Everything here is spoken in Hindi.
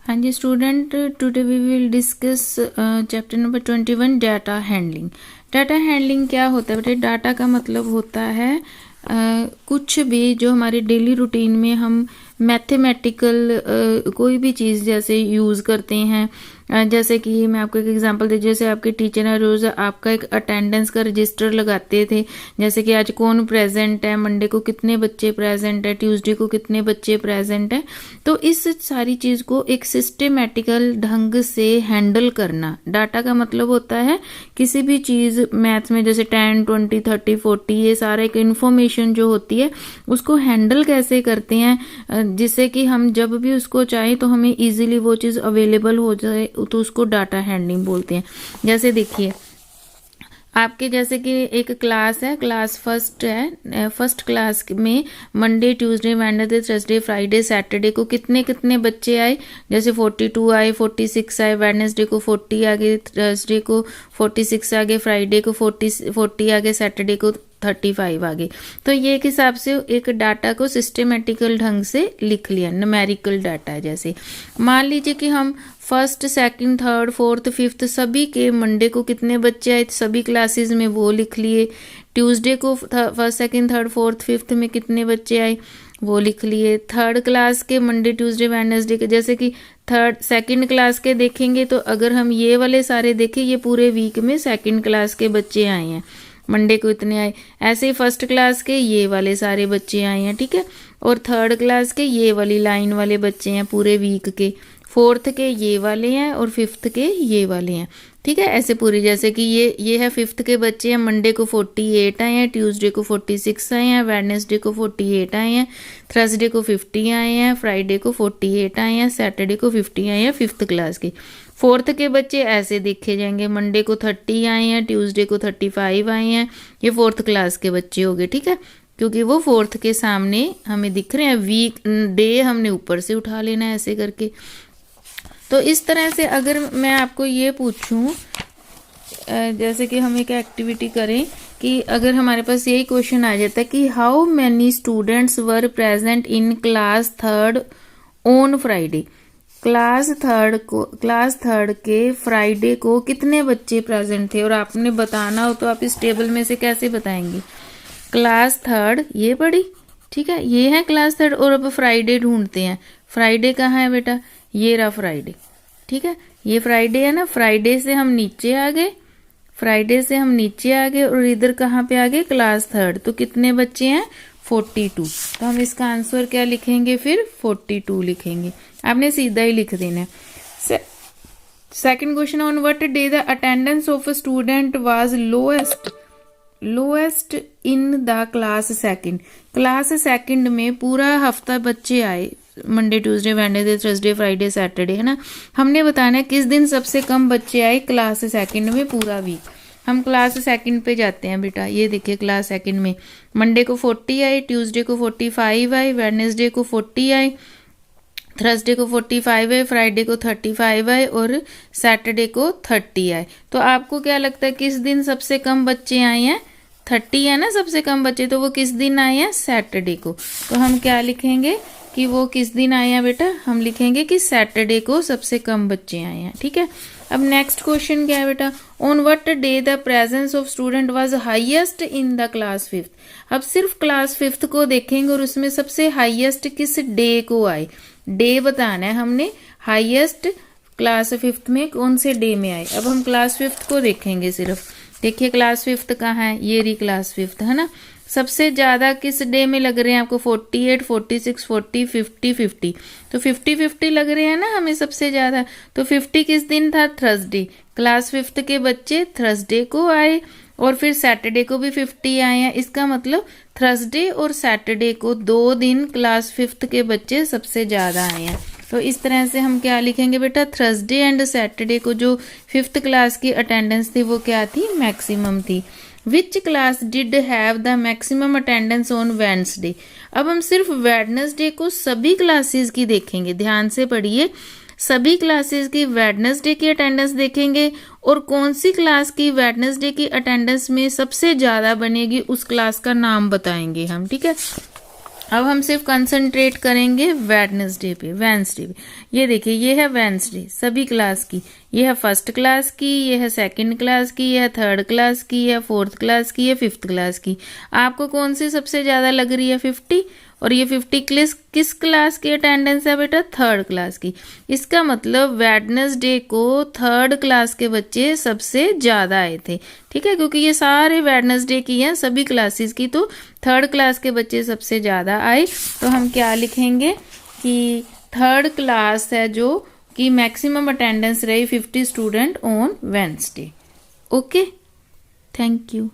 हाँ जी student, today we will discuss chapter number 21 data handling. Data handling क्या होता है बेटे? डाटा का मतलब होता है कुछ भी जो हमारे डेली रूटीन में हम मैथमेटिकल कोई भी चीज़ जैसे यूज़ करते हैं। जैसे कि मैं आपको एक एग्जांपल दे, जैसे आपके टीचर है रोज़ आपका एक अटेंडेंस का रजिस्टर लगाते थे, जैसे कि आज कौन प्रेजेंट है, मंडे को कितने बच्चे प्रेजेंट है, ट्यूसडे को कितने बच्चे प्रेजेंट है। तो इस सारी चीज़ को एक सिस्टेमेटिकल ढंग से हैंडल करना। डाटा का मतलब होता है किसी भी चीज़ मैथ में जैसे 10, 20, 30, 40 ये सारा एक इन्फॉर्मेशन जो होती है उसको हैंडल कैसे करते हैं जिससे कि हम जब भी उसको चाहें तो हमें इजीली वो चीज़ अवेलेबल हो जाए, तो उसको डाटा हैंडलिंग बोलते हैं। जैसे देखिए आपके जैसे कि एक क्लास है, क्लास फर्स्ट है, फर्स्ट क्लास में Monday Tuesday Wednesday Thursday Friday Saturday को कितने कितने बच्चे आए, जैसे 42 आए, 46 आए, वेडनेसडे को 40 आ गए, थर्सडे को 46 आ गए, फ्राइडे को 40 आ गए, सैटरडे को 35 आ गए। तो ये एक हिसाब से एक डाटा को सिस्टेमेटिकल ढंग से लिख लिया, न्यूमेरिकल डाटा है। जैसे मान लीजिए कि हम first second third fourth fifth सभी के मंडे को कितने बच्चे आए सभी क्लासेस में वो लिख लिए, ट्यूसडे को first second third fourth fifth में कितने बच्चे आए वो लिख लिए, थर्ड क्लास के मंडे ट्यूसडे वेडनेसडे के, जैसे कि थर्ड सेकंड क्लास के देखेंगे तो अगर हम ये वाले सारे देखें ये पूरे वीक में सेकंड क्लास के बच्चे आए हैं, मंडे को इतने आए। ऐसे ही फर्स्ट क्लास के ये वाले सारे बच्चे आए हैं, ठीक है, और थर्ड क्लास के ये वाली लाइन वाले बच्चे हैं पूरे वीक के, फोर्थ के ये वाले हैं और फिफ्थ के ये वाले हैं, ठीक है। ऐसे पूरी जैसे कि ये है फिफ्थ के बच्चे हैं, मंडे को 48 आए हैं, ट्यूसडे को 46 आए हैं, वेडनेसडे को 48 आए हैं, थर्सडे को 50 आए हैं, फ्राइडे को 48 आए हैं, सैटरडे को 50 आए हैं फिफ्थ क्लास के। फोर्थ के बच्चे ऐसे देखे जाएंगे, मंडे को 30 आए हैं, ट्यूसडे को 35 आए हैं, ये फोर्थ क्लास के बच्चे हो गए, ठीक है, क्योंकि वो फोर्थ के सामने हमें दिख रहे हैं, वीक डे हमने ऊपर से उठा लेना है ऐसे करके। तो इस तरह से अगर मैं आपको ये पूछूं, जैसे कि हम एक एक्टिविटी करें कि अगर हमारे पास यही क्वेश्चन आ जाता है कि how many students were present in class third on Friday, class third के फ्राइडे को कितने बच्चे प्रेजेंट थे, और आपने बताना हो तो आप इस टेबल में से कैसे बताएंगे। क्लास थर्ड ये पढ़ी, ठीक है, ये है क्लास थर्ड, और अब फ्राइडे ढूंढते हैं। फ्राइडे कहाँ है बेटा? ये रहा फ्राइडे, ठीक है, ये फ्राइडे है ना, फ्राइडे से हम नीचे आ गए, फ्राइडे से हम नीचे आ गए और इधर कहाँ पे आ गए? Class third. तो कितने बच्चे हैं? 42। तो हम इसका आंसर क्या लिखेंगे फिर? 42 लिखेंगे। आपने सीधा ही लिख देना है। Second question, on what day the attendance of a student was lowest in the class second. Class second में पूरा हफ्ता बच्चे आए, Monday Tuesday Wednesday Thursday Friday Saturday, है ना। हमने बताना है किस दिन सबसे कम बच्चे आए क्लास सेकंड में पूरा वीक। हम क्लास सेकंड पे जाते हैं बेटा, ये देखिए क्लास सेकंड में मंडे को 40 आए, ट्यूसडे को 45 आए, वेडनेसडे को 40 आए, थर्सडे को 45 आए, फ्राइडे को 35 आए और सैटरडे को 30 आए। तो आपको क्या लगता है किस दिन सबसे कम बच्चे आए हैं? 30 है ना सबसे कम बच्चे, तो वो किस दिन आए हैं? सैटरडे को। तो हम क्या लिखेंगे कि वो किस दिन आए हैं बेटा? हम लिखेंगे कि सैटरडे को सबसे कम बच्चे आए हैं, ठीक है। अब नेक्स्ट क्वेश्चन क्या है बेटा? On what day the presence of student was highest in the class fifth. अब सिर्फ क्लास फिफ्थ को देखेंगे और उसमें सबसे हाईएस्ट किस डे को आए, डे बताना है हमने। हाईएस्ट क्लास फिफ्थ में कौन से डे में आए। अब हम क्लास फिफ्थ को देखेंगे सिर्फ। देखिए क्लास फिफ्थ कहाँ है? ये रही क्लास फिफ्थ, है ना। सबसे ज्यादा किस डे में लग रहे हैं आपको? 48, 46, 40, 50, 50। तो 50 लग रहे हैं ना हमें सबसे ज्यादा। तो 50 किस दिन था? थर्सडे। क्लास फिफ्थ के बच्चे थर्सडे को आए और फिर सैटरडे को भी 50 आए हैं। इसका मतलब थर्सडे और सैटरडे को 2 दिन क्लास फिफ्थ के बच्चे सबसे ज्यादा आए हैं। तो इस तरह से हम क्या लिखेंगे बेटा? थर्सडे एंड सैटरडे को जो फिफ्थ क्लास की अटेंडेंस थी वो क्या थी? मैक्सिमम थी। Which class did have the maximum attendance on Wednesday. अब हम सिर्फ वेडनेसडे को सभी क्लासेस की देखेंगे, ध्यान से पढ़िए, सभी क्लासेस की वेडनेसडे की अटेंडेंस देखेंगे और कौन सी क्लास की वेडनेसडे की अटेंडेंस में सबसे ज्यादा बनेगी उस क्लास का नाम बताएंगे हम, ठीक है। अब हम सिर्फ कंसंट्रेट करेंगे वेडनेसडे पे, वेंसडे पे। ये देखिए, ये है वेंसडे सभी क्लास की, ये है फर्स्ट क्लास की, ये है सेकंड क्लास की, ये है थर्ड क्लास की, ये है फोर्थ क्लास की, ये फिफ्थ क्लास की। आपको कौन सी सबसे ज़्यादा लग रही है? 50। और ये 50 किस क्लास की अटेंडेंस है बेटा? थर्ड क्लास की। इसका मतलब वेडनेसडे को थर्ड क्लास के बच्चे सबसे ज़्यादा आए थे, ठीक है, क्योंकि ये सारे वेडनेसडे की हैं सभी क्लासेस की, तो थर्ड क्लास के बच्चे सबसे ज़्यादा आए। तो हम क्या लिखेंगे कि थर्ड क्लास है जो कि मैक्सिमम अटेंडेंस रही 50 student on Wednesday. Okay, thank you.